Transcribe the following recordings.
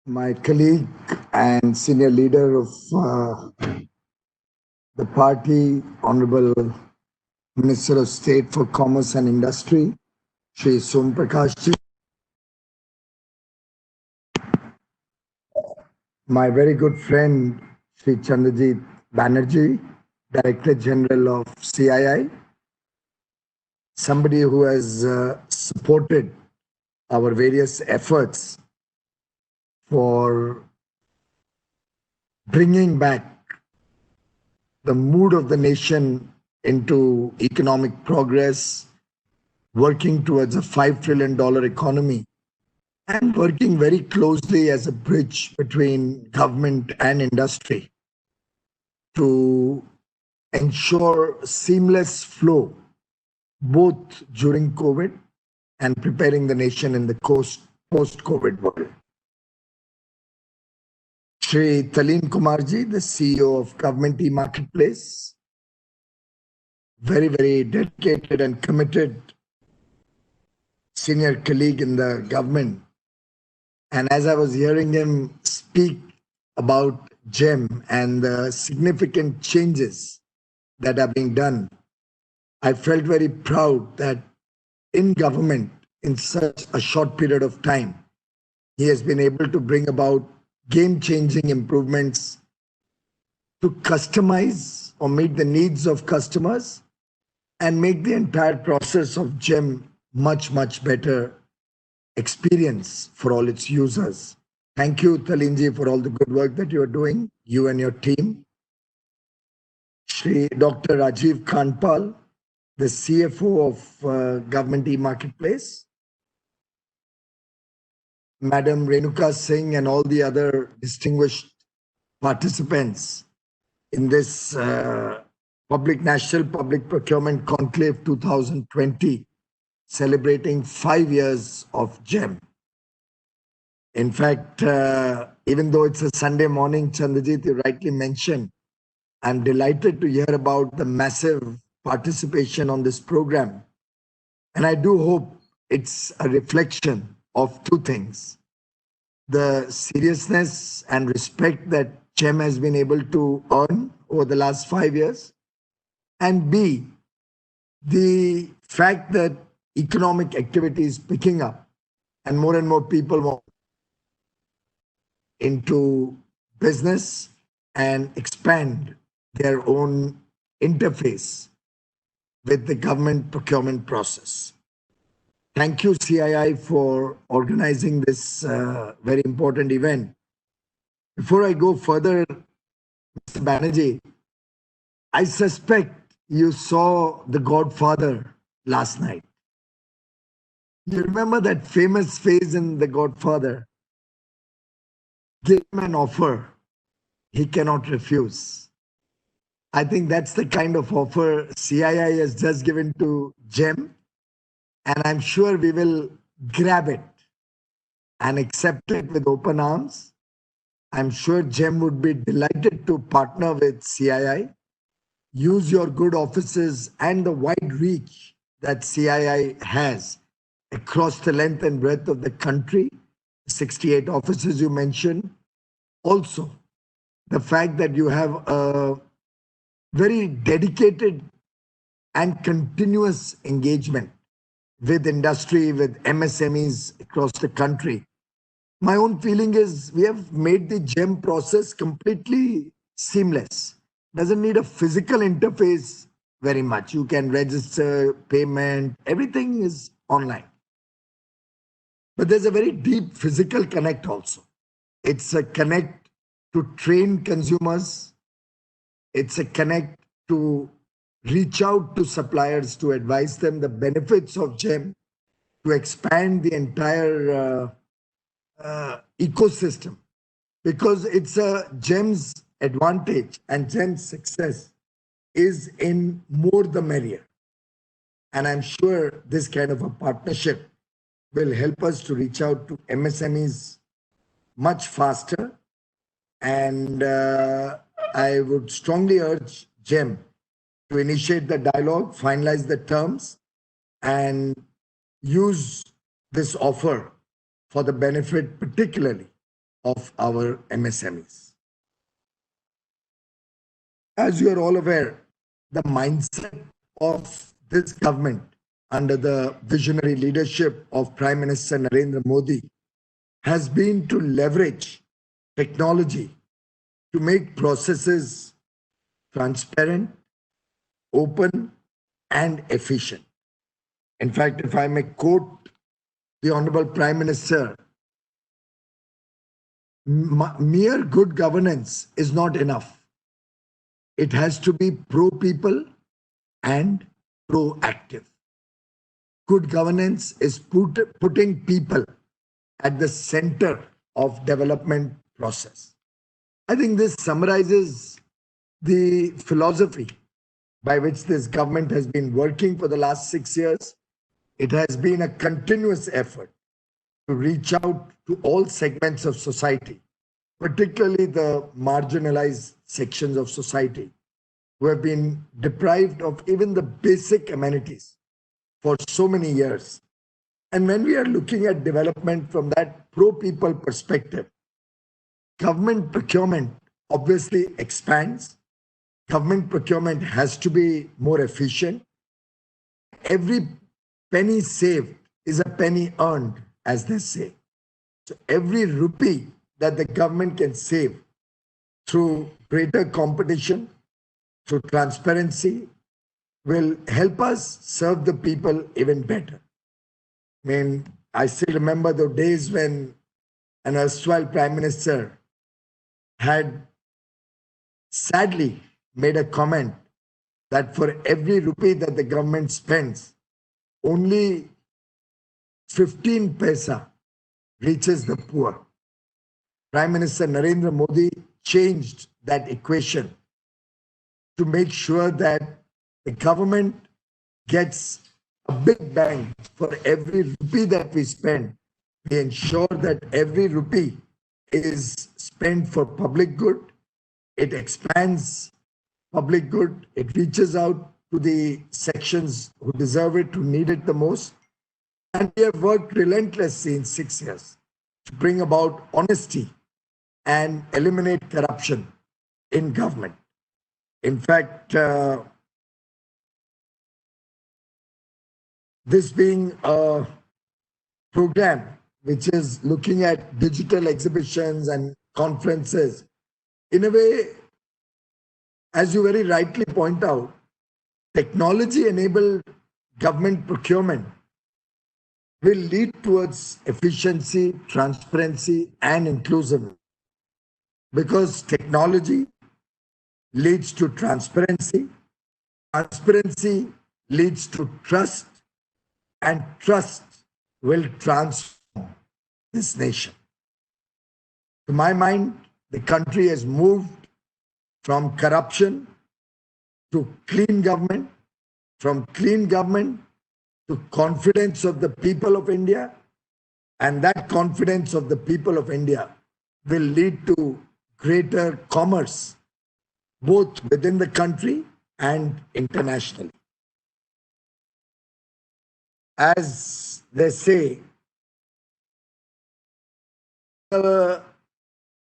my colleague and senior leader of the party, Honorable Minister of State for Commerce and Industry, Shri Som Prakash ji, my very good friend, Shri Chandrajit Banerjee, Director General of CII, somebody who has supported our various efforts for bringing back the mood of the nation into economic progress, working towards a $5 trillion economy, and working very closely as a bridge between government and industry to ensure seamless flow both during COVID and preparing the nation in the post-COVID world. Shri Talin Kumarji, the CEO of Government e-Marketplace, very, very dedicated and committed senior colleague in the government. And as I was hearing him speak about GEM and the significant changes that are being done, I felt very proud that in government, in such a short period of time, he has been able to bring about game-changing improvements to customize or meet the needs of customers and make the entire process of GEM much, much better experience for all its users. Thank you, Talinji, for all the good work that you are doing, you and your team. Shri Dr. Rajiv Khanpal, the CFO of Government e-Marketplace, Madam Renuka Singh and all the other distinguished participants in this National Public Procurement Conclave 2020, celebrating 5 years of GEM. In fact, even though it's a Sunday morning, Chandrajit, you rightly mentioned, I'm delighted to hear about the massive participation on this program. And I do hope it's a reflection of two things: the seriousness and respect that GEM has been able to earn over the last 5 years, and B, the fact that economic activity is picking up and more people want into business and expand their own interface with the government procurement process. Thank you, CII, for organizing this very important event. Before I go further, Mr. Banerjee, I suspect you saw The Godfather last night. You remember that famous phrase in The Godfather? Give him an offer he cannot refuse. I think that's the kind of offer CII has just given to GEM, and I'm sure we will grab it and accept it with open arms. I'm sure GEM would be delighted to partner with CII, use your good offices and the wide reach that CII has across the length and breadth of the country, 68 offices you mentioned. Also, the fact that you have a very dedicated and continuous engagement with industry, with MSMEs across the country. My own feeling is we have made the GEM process completely seamless. Doesn't need a physical interface very much. You can register, payment, everything is online. But there's a very deep physical connect also. It's a connect to train consumers. It's a connect to reach out to suppliers to advise them the benefits of GEM, to expand the entire ecosystem, because it's a GEM's advantage and GEM's success is in more the merrier. And I'm sure this kind of a partnership will help us to reach out to MSMEs much faster. And I would strongly urge GEM to initiate the dialogue, finalize the terms, and use this offer for the benefit particularly of our MSMEs. As you are all aware, the mindset of this government under the visionary leadership of Prime Minister Narendra Modi has been to leverage technology to make processes transparent, open, and efficient. In fact, if I may quote the Honorable Prime Minister, mere good governance is not enough. It has to be pro-people and proactive. Good governance is putting people at the center of development process. I think this summarizes the philosophy by which this government has been working for the last 6 years. It has been a continuous effort to reach out to all segments of society, particularly the marginalized sections of society who have been deprived of even the basic amenities for so many years. And when we are looking at development from that pro-people perspective, government procurement obviously expands. Government procurement has to be more efficient. Every penny saved is a penny earned, as they say. So every rupee that the government can save through greater competition, through transparency, will help us serve the people even better. I mean, I still remember the days when an erstwhile Prime Minister had sadly made a comment that for every rupee that the government spends, only 15 paisa reaches the poor. Prime Minister Narendra Modi changed that equation to make sure that the government gets a big bang for every rupee that we spend. We ensure that every rupee is spent for public good. It expands public good. It reaches out to the sections who deserve it, who need it the most. And we have worked relentlessly in 6 years to bring about honesty and eliminate corruption in government. In fact, this being a program which is looking at digital exhibitions and conferences, in a way, as you very rightly point out, technology-enabled government procurement will lead towards efficiency, transparency, and inclusiveness. Because technology leads to transparency, transparency leads to trust, and trust will transform this nation. To my mind, the country has moved from corruption to clean government, from clean government to confidence of the people of India, and that confidence of the people of India will lead to greater commerce, both within the country and internationally. As they say,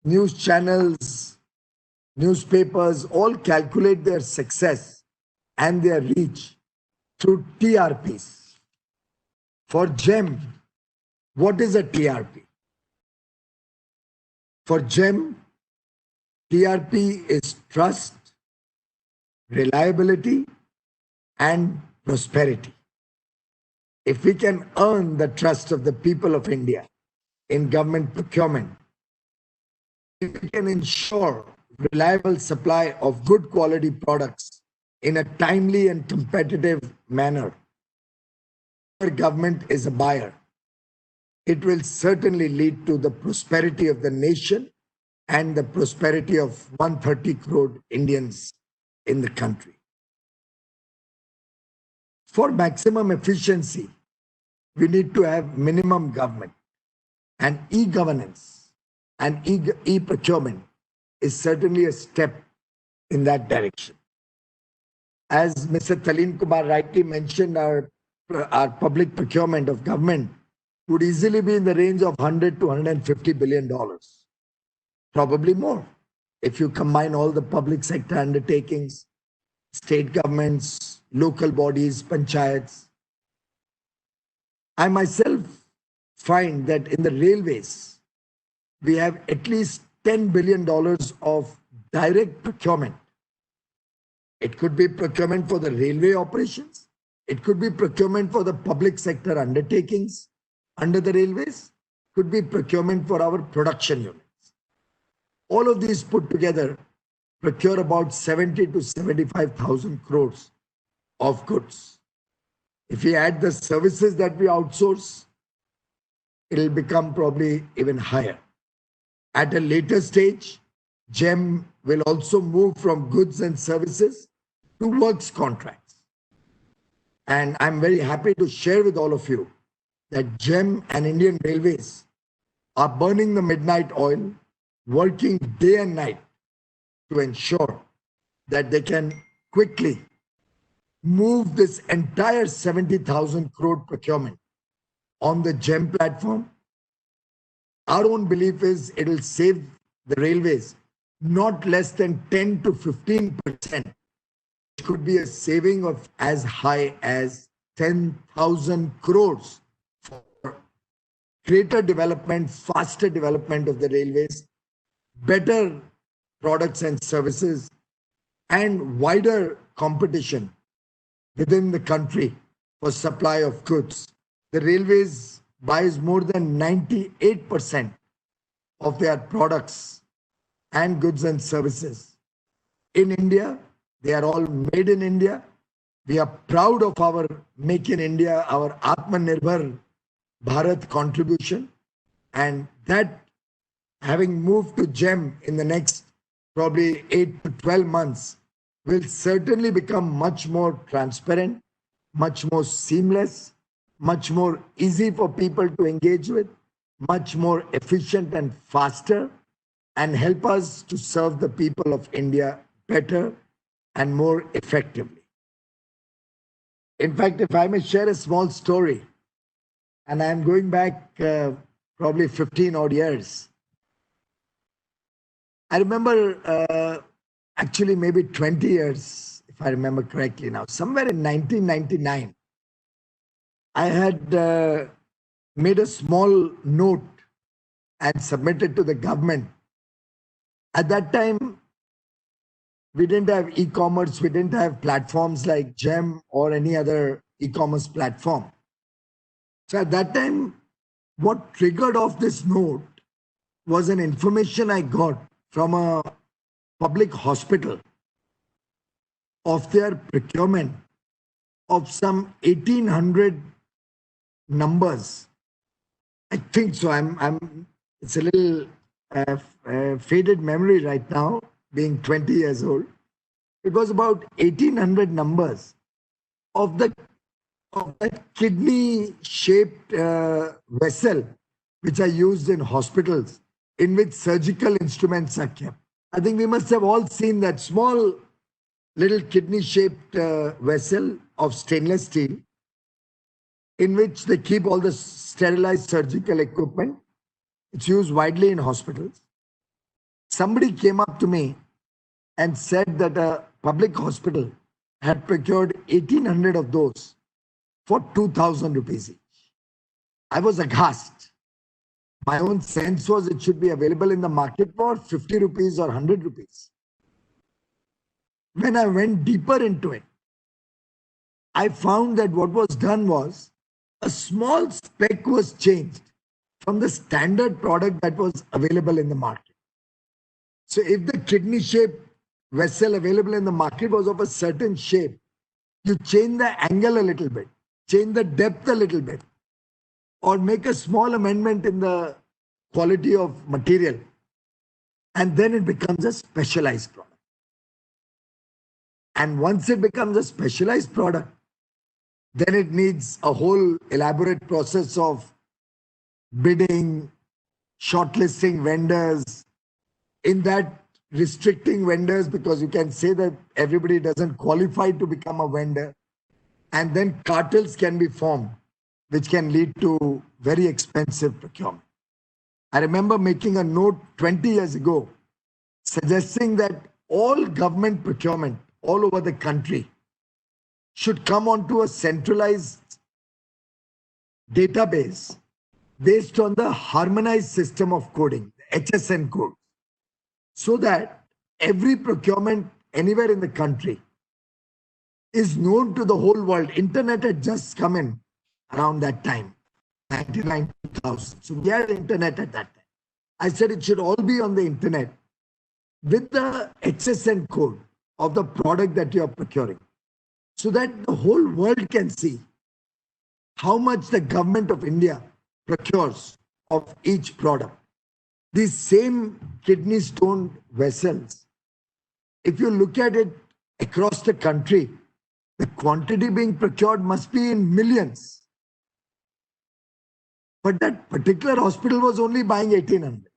news channels, newspapers all calculate their success and their reach through TRPs. For GEM, what is a TRP? For GEM, TRP is trust, reliability, and prosperity. If we can earn the trust of the people of India in government procurement, if we can ensure reliable supply of good quality products in a timely and competitive manner, our government is a buyer. It will certainly lead to the prosperity of the nation and the prosperity of 130 crore Indians in the country. For maximum efficiency, we need to have minimum government, and e-governance and e-procurement is certainly a step in that direction. As Mr. Talin Kumar rightly mentioned, our public procurement of government would easily be in the range of $100 to $150 billion. probably more. If you combine all the public sector undertakings, state governments, local bodies, panchayats. I myself find that in the railways, we have at least $10 billion of direct procurement. It could be procurement for the railway operations. It could be procurement for the public sector undertakings under the railways. Could be procurement for our production units. All of these put together procure about 70 to 75,000 crores of goods. If we add the services that we outsource, it'll become probably even higher. At a later stage, GEM will also move from goods and services to works contracts. And I'm very happy to share with all of you that GEM and Indian Railways are burning the midnight oil, working day and night to ensure that they can quickly move this entire 70,000 crore procurement on the GEM platform. Our own belief is it will save the railways not less than 10 to 15%. It could be a saving of as high as 10,000 crores for greater development, faster development of the railways, better products and services, and wider competition within the country for supply of goods. The railways buys more than 98% of their products and goods and services in India. They are all made in India. We are proud of our Make in India, our Atmanirbhar Bharat contribution, and that having moved to GEM in the next probably 8 to 12 months will certainly become much more transparent, much more seamless, much more easy for people to engage with, much more efficient and faster, and help us to serve the people of India better and more effectively. In fact, if I may share a small story, and I'm going back probably 15 odd years. I remember actually maybe 20 years, if I remember correctly now, somewhere in 1999, I had made a small note and submitted to the government. At that time, we didn't have e-commerce, we didn't have platforms like GEM or any other e-commerce platform. So at that time, what triggered off this note was an information I got from a public hospital of their procurement of some 1,800 numbers. I think so. It's a little faded memory right now, being 20 years old. It was about 1,800 numbers of that kidney-shaped vessel which are used in hospitals, in which surgical instruments are kept. I think we must have all seen that small little kidney-shaped vessel of stainless steel in which they keep all the sterilized surgical equipment. It's used widely in hospitals. Somebody came up to me and said that a public hospital had procured 1,800 of those for 2,000 rupees each. I was aghast. My own sense was it should be available in the market for 50 rupees or 100 rupees. When I went deeper into it, I found that what was done was a small spec was changed from the standard product that was available in the market. So if the kidney-shaped vessel available in the market was of a certain shape, you change the angle a little bit, change the depth a little bit, or make a small amendment in the quality of material, and then it becomes a specialized product. And once it becomes a specialized product, then it needs a whole elaborate process of bidding, shortlisting vendors, in that restricting vendors, because you can say that everybody doesn't qualify to become a vendor, and then cartels can be formed, which can lead to very expensive procurement. I remember making a note 20 years ago suggesting that all government procurement all over the country should come onto a centralized database based on the harmonized system of coding, HSN code, so that every procurement anywhere in the country is known to the whole world. Internet had just come in around that time, 99, 2000. So we had internet at that time. I said it should all be on the internet with the HSN code of the product that you are procuring, so that the whole world can see how much the government of India procures of each product. These same kidney stone vessels, if you look at it across the country, the quantity being procured must be in millions. But that particular hospital was only buying 1800.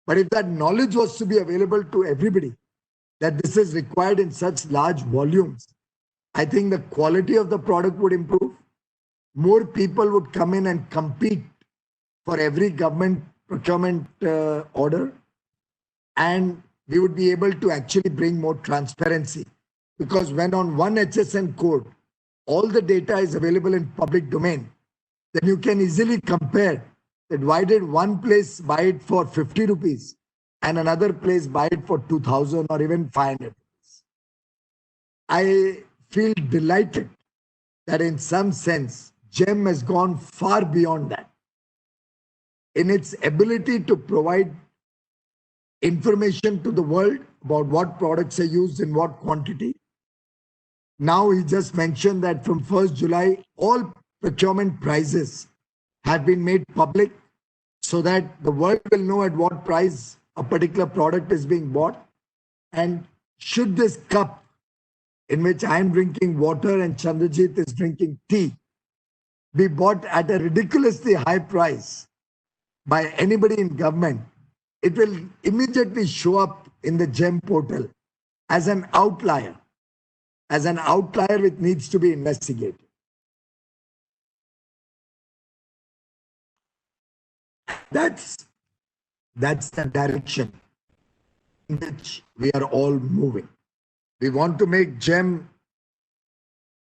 But if that knowledge was to be available to everybody, that this is required in such large volumes, I think the quality of the product would improve. More people would come in and compete for every government procurement order. And we would be able to actually bring more transparency. Because when on one HSN code, all the data is available in public domain, then you can easily compare that why did one place buy it for 50 rupees and another place buy it for 2000 or even 500 rupees. I feel delighted that in some sense, GEM has gone far beyond that in its ability to provide information to the world about what products are used in what quantity. Now he just mentioned that from 1st July, all procurement prices have been made public so that the world will know at what price a particular product is being bought. And should this cup in which I am drinking water and Chandrajit is drinking tea be bought at a ridiculously high price by anybody in government, it will immediately show up in the GEM portal as an outlier which needs to be investigated. That's the direction in which we are all moving. We want to make GEM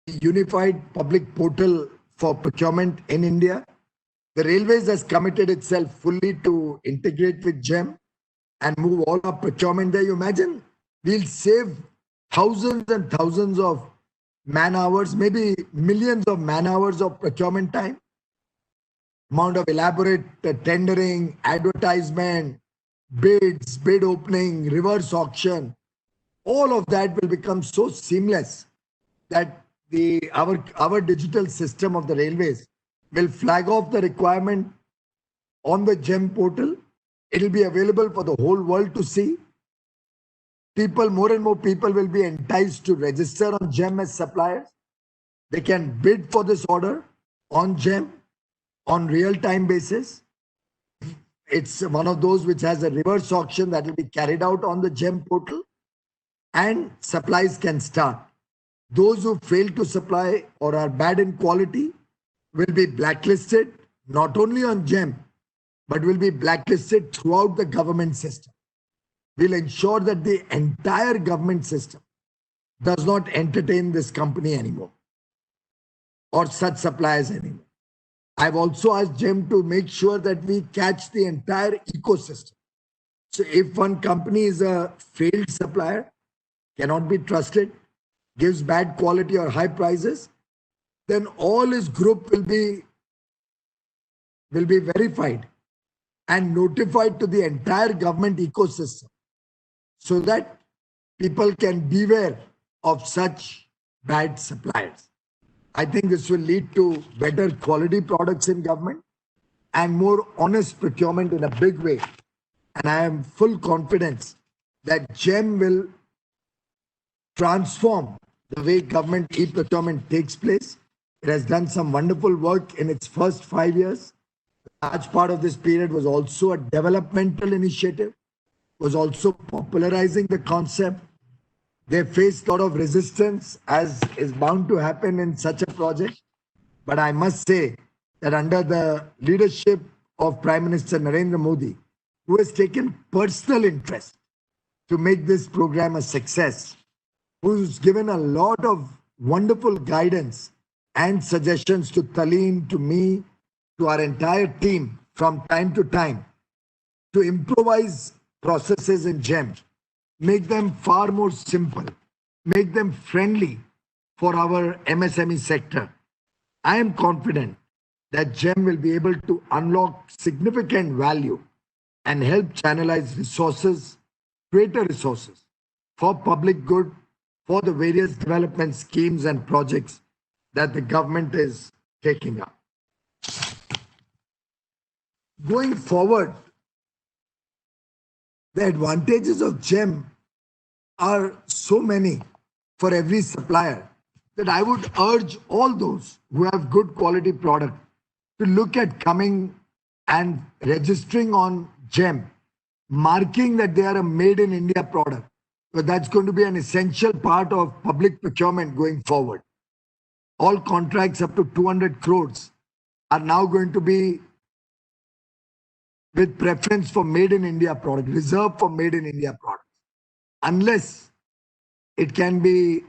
a unified public portal for procurement in India. The Railways has committed itself fully to integrate with GEM and move all our procurement there. You imagine we'll save thousands and thousands of man hours, maybe millions of man hours of procurement time. Amount of elaborate tendering, advertisement, bids, bid opening, reverse auction, all of that will become so seamless that our digital system of the railways will flag off the requirement on the GEM portal. It will be available for the whole world to see. More and more people will be enticed to register on GEM as suppliers. They can bid for this order on GEM on real-time basis. It's one of those which has a reverse auction that will be carried out on the GEM portal, and supplies can start. Those who fail to supply or are bad in quality will be blacklisted, not only on GEM, but will be blacklisted throughout the government system. We'll ensure that the entire government system does not entertain this company anymore or such suppliers anymore. I've also asked GEM to make sure that we catch the entire ecosystem. So if one company is a failed supplier, cannot be trusted, gives bad quality or high prices, then all his group will be verified and notified to the entire government ecosystem so that people can beware of such bad suppliers. I think this will lead to better quality products in government and more honest procurement in a big way. And I am full confidence that GEM will transform the way government e-procurement takes place. It has done some wonderful work in its first 5 years. A large part of this period was also a developmental initiative, was also popularizing the concept. They faced a lot of resistance, as is bound to happen in such a project. But I must say that under the leadership of Prime Minister Narendra Modi, who has taken personal interest to make this program a success, who's given a lot of wonderful guidance and suggestions to Taleen, to me, to our entire team from time to time to improvise processes in GEM, make them far more simple, make them friendly for our MSME sector. I am confident that GEM will be able to unlock significant value and help channelize resources, greater resources for public good, for the various development schemes and projects that the government is taking up. Going forward, the advantages of GEM are so many for every supplier that I would urge all those who have good quality product to look at coming and registering on GEM, marking that they are a made in India product. But that's going to be an essential part of public procurement going forward. All contracts up to 200 crores are now going to be with preference for made in India product, reserved for made in India products, unless it can be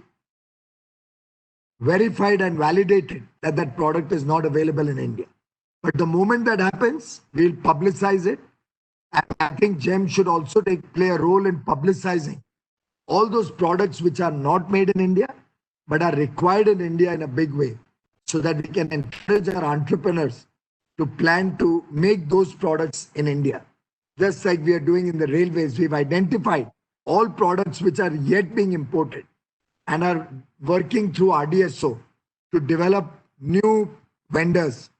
verified and validated that that product is not available in India. But the moment that happens, we'll publicize it. And I think GEM should also play a role in publicizing all those products which are not made in India, but are required in India in a big way, so that we can encourage our entrepreneurs to plan to make those products in India. Just like we are doing in the railways, we've identified all products which are yet being imported and are working through RDSO to develop new vendors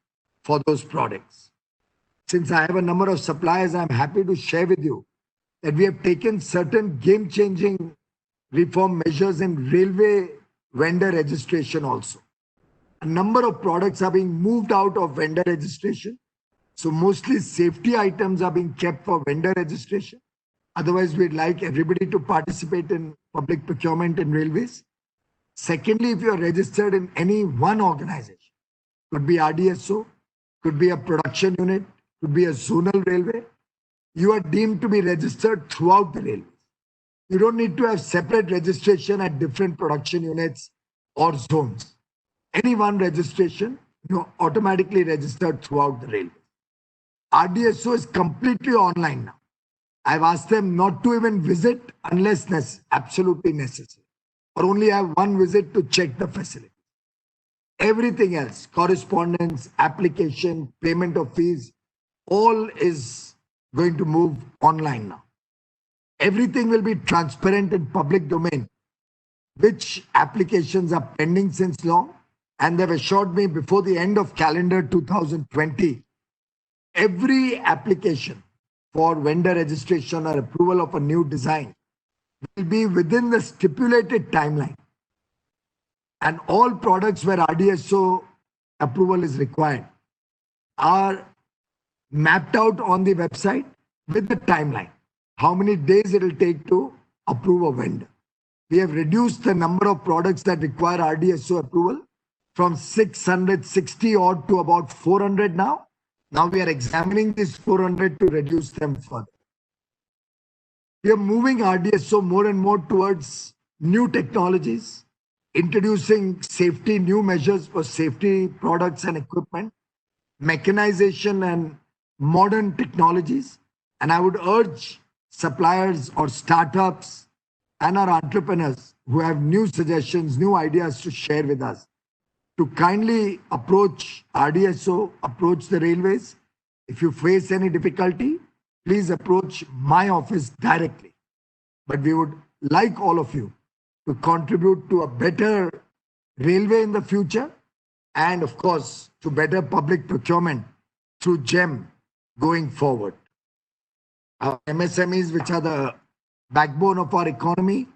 for those products. Since I have a number of suppliers, I'm happy to share with you that we have taken certain game-changing reform measures in railway vendor registration also. A number of products are being moved out of vendor registration. So mostly safety items are being kept for vendor registration. Otherwise, we'd like everybody to participate in public procurement in railways. Secondly, if you're registered in any one organization, could be RDSO, could be a production unit, could be a zonal railway, you are deemed to be registered throughout the railways. You don't need to have separate registration at different production units or zones. Any one registration, you're automatically registered throughout the railways. RDSO is completely online now. I've asked them not to even visit unless absolutely necessary, or only have one visit to check the facility. Everything else, correspondence, application, payment of fees, all is going to move online now. Everything will be transparent in public domain, which applications are pending since long, and they've assured me before the end of calendar 2020, every application for vendor registration or approval of a new design will be within the stipulated timeline. And all products where RDSO approval is required are mapped out on the website with the timeline. How many days it will take to approve a vendor. We have reduced the number of products that require RDSO approval from 660 odd to about 400 now. Now we are examining these 400 to reduce them further. We are moving RDSO more and more towards new technologies, introducing safety, new measures for safety products and equipment, mechanization and modern technologies. And I would urge suppliers or startups and our entrepreneurs who have new suggestions, new ideas to share with us, to kindly approach RDSO, approach the railways. If you face any difficulty, please approach my office directly. But we would like all of you to contribute to a better railway in the future, and of course, to better public procurement through GEM going forward. Our MSMEs, which are the backbone of our economy,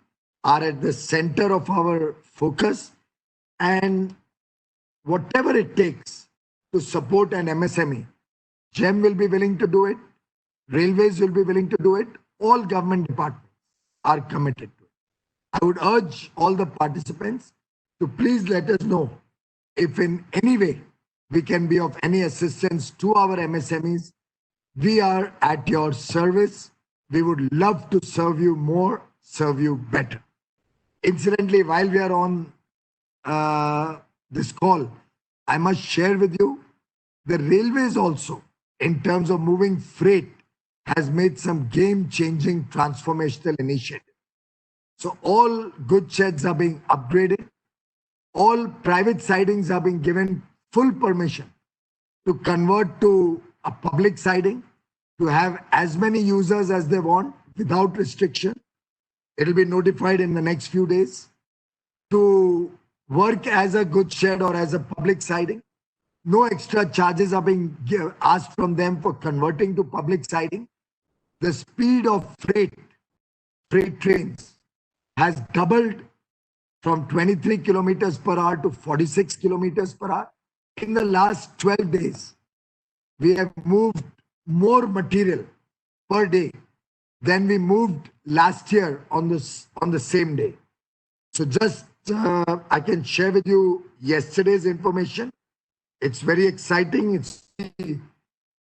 are at the center of our focus, and whatever it takes to support an MSME, GEM will be willing to do it, railways will be willing to do it, all government departments are committed to it. I would urge all the participants to please let us know if in any way we can be of any assistance to our MSMEs We are at your service. We would love to serve you more, serve you better. Incidentally, while we are on this call, I must share with you the railways also, in terms of moving freight, has made some game-changing transformational initiatives. So all good sheds are being upgraded. All private sidings are being given full permission to convert to a public siding, to have as many users as they want without restriction. It'll be notified in the next few days. To work as a good shed or as a public siding. No extra charges are being asked from them for converting to public siding. The speed of freight trains has doubled from 23 kilometers per hour to 46 kilometers per hour. In the last 12 days, we have moved more material per day than we moved last year on the same day. So just I can share with you yesterday's information. It's very exciting. It's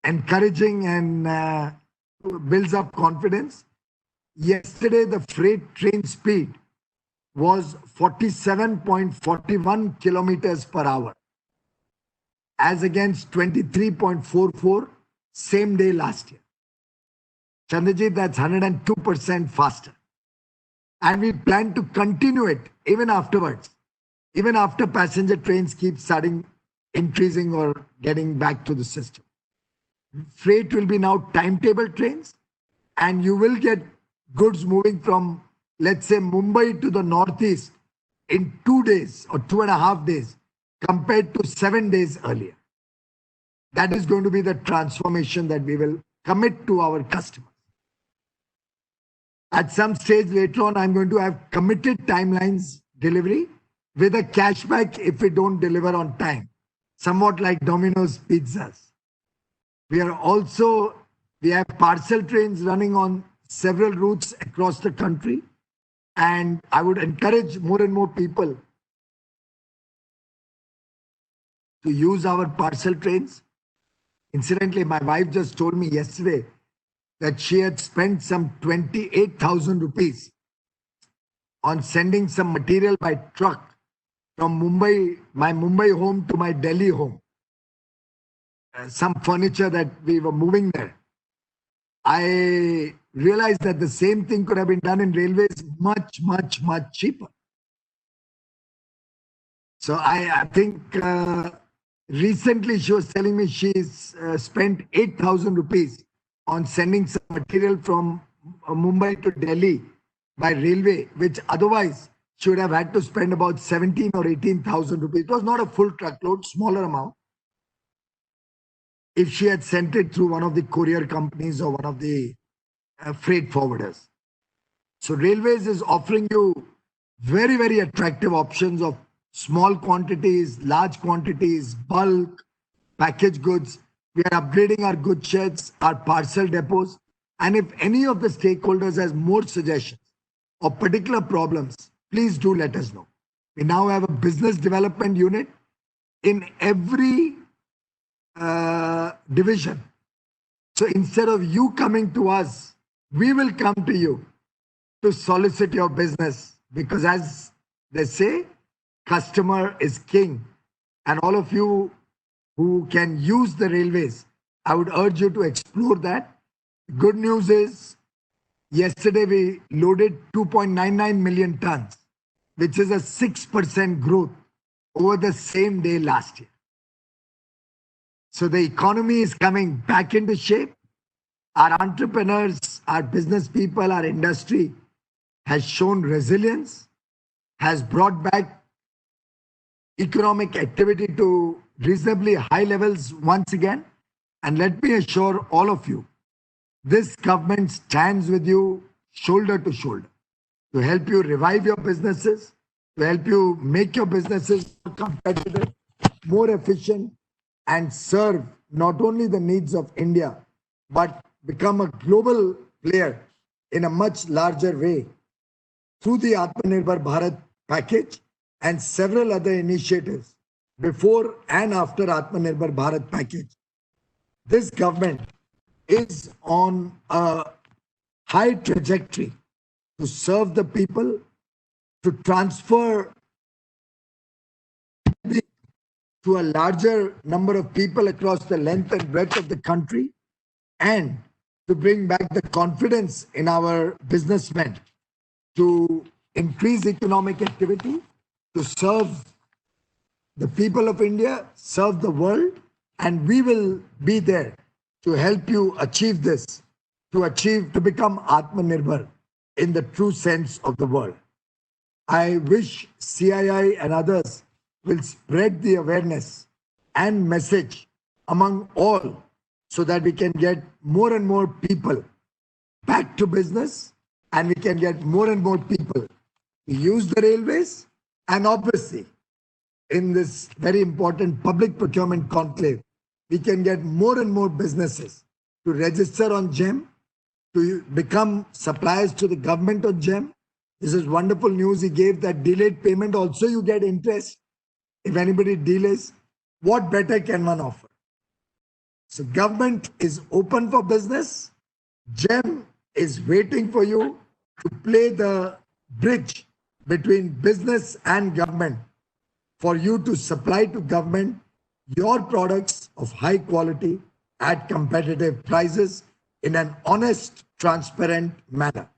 encouraging and builds up confidence. Yesterday, the freight train speed was 47.41 kilometers per hour, as against 23.44 same day last year. Chandrajit, that's 102% faster. And we plan to continue it even afterwards, even after passenger trains keep starting increasing or getting back to the system. Freight will be now timetable trains, and you will get goods moving from, let's say, Mumbai to the Northeast in 2 days or 2.5 days compared to 7 days earlier. That is going to be the transformation that we will commit to our customers. At some stage later on, I'm going to have committed timelines delivery with a cashback if we don't deliver on time, somewhat like Domino's pizzas. We have parcel trains running on several routes across the country, and I would encourage more and more people to use our parcel trains. Incidentally, my wife just told me yesterday that she had spent some 28,000 rupees on sending some material by truck from Mumbai, my Mumbai home to my Delhi home. Some furniture that we were moving there. I realized that the same thing could have been done in railways much, much, much cheaper. So I think recently she was telling me she's spent 8,000 rupees on sending some material from Mumbai to Delhi by railway, which otherwise she would have had to spend about 17 or 18,000 rupees. It was not a full truckload, smaller amount. If she had sent it through one of the courier companies or one of the freight forwarders. So Railways is offering you very, very attractive options of small quantities, large quantities, bulk, packaged goods. We are upgrading our goods sheds, our parcel depots. And if any of the stakeholders has more suggestions or particular problems, please do let us know. We now have a business development unit in every division. So instead of you coming to us, we will come to you to solicit your business, because as they say, customer is king. And all of you who can use the railways, I would urge you to explore that. Good news is, yesterday we loaded 2.99 million tons, which is a 6% growth over the same day last year. So the economy is coming back into shape. Our entrepreneurs, our business people, our industry has shown resilience, has brought back economic activity to reasonably high levels once again. And let me assure all of you, this government stands with you shoulder to shoulder to help you revive your businesses, to help you make your businesses more competitive, more efficient, and serve not only the needs of India, but become a global player in a much larger way through the Atmanirbhar Bharat package and several other initiatives before and after Atmanirbhar Bharat package. This government is on a high trajectory to serve the people, to transfer to a larger number of people across the length and breadth of the country, and to bring back the confidence in our businessmen to increase economic activity, to serve the people of India, serve the world, and we will be there to help you achieve this, to become Atmanirbhar in the true sense of the word. I wish CII and others will spread the awareness and message among all so that we can get more and more people back to business, and we can get more and more people to use the railways, and obviously in this very important public procurement conclave, we can get more and more businesses to register on GEM, to become suppliers to the government on GEM. This is wonderful news he gave, that delayed payment also you get interest if anybody delays. What better can one offer? So government is open for business. GEM is waiting for you to play the bridge between business and government, for you to supply to government your products of high quality at competitive prices in an honest, transparent manner.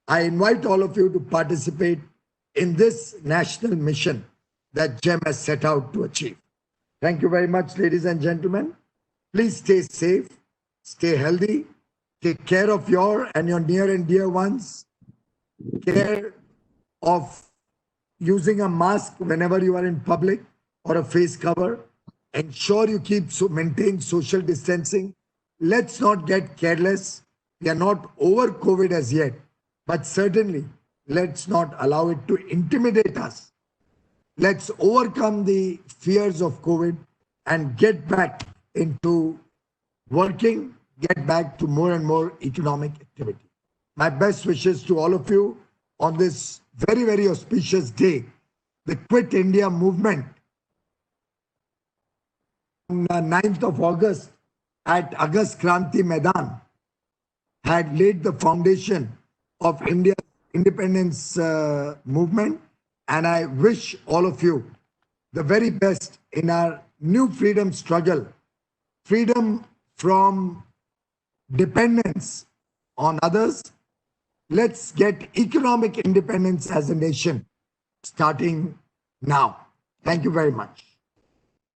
I invite all of you to participate in this national mission that GEM has set out to achieve. Thank you very much, ladies and gentlemen. Please stay safe, stay healthy, take care of your and your near and dear ones, care of using a mask whenever you are in public or a face cover. Ensure you maintain social distancing. Let's not get careless. We are not over COVID as yet, but certainly let's not allow it to intimidate us. Let's overcome the fears of COVID and get back into working, get back to more and more economic activity. My best wishes to all of you on this very, very auspicious day. The Quit India movement on the 9th of August at Agast Kranti Maidan had laid the foundation of India's independence movement. And I wish all of you the very best in our new freedom struggle, freedom from dependence on others. Let's get economic independence as a nation starting now. Thank you very much.